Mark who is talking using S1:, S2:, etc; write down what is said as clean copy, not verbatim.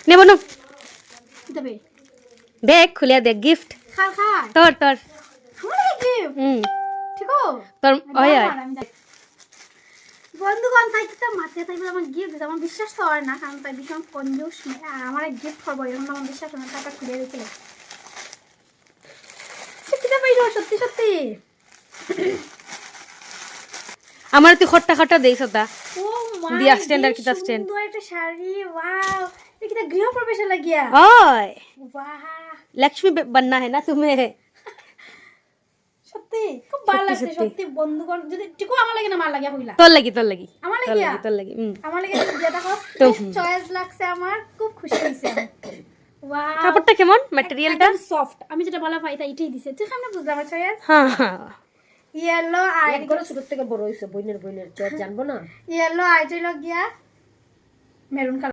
S1: নেব না
S2: দেবে
S1: দেখ খুলে দেখ গিফট
S2: খা খা
S1: তোর
S2: আমার গিফট ঠিক আছে
S1: তোর ওই
S2: বন্ধুগণ তাই কিতা মাথায় তাই আমার গিফট দিতে আমার বিশ্বাস তো হয় না কারণ তাই ভীষণ কনজুস আমার এক গিফট করবো এখন আমার বিশ্বাস হয় না টাকা খুলে রেখে কিতা পাইলো সত্যি সত্যি
S1: আমার তুই খট্টা খট্টা দেইছ তা
S2: ও মা
S1: দিয়া স্ট্যান্ড আর কিতা স্ট্যান্ড
S2: সুন্দর একটা শাড়ি ওয়াও ये कितना गृह प्रवेश লাগিয়া
S1: ওই
S2: वाह
S1: লক্ষ্মী बनना है ना तुम्हें
S2: সত্যি খুব ভালো লাগছে সত্যি বন্ধুগণ যদি টিকো আমার লাগে না মার লাগিয়া কইলা
S1: তোর লাগি
S2: আমার লাগি আমার লাগে দিয়া দেখো চয়েস লাগছে আমার খুব খুশি হইছে ওয়াও
S1: কাপড়টা কেমন ম্যাটেরিয়ালটা
S2: সফট আমি যেটা ভালো পাই তাই এটাই দিছে তুই সামনে বুঝলাম আমার চয়েস
S1: হ্যাঁ হ্যাঁ
S2: ইয়েলো আই
S3: করে ছোট থেকে বড় হইছে বইনের চয়েস জানবো না
S2: ইয়েলো আইটা লাগিয়া মেরুন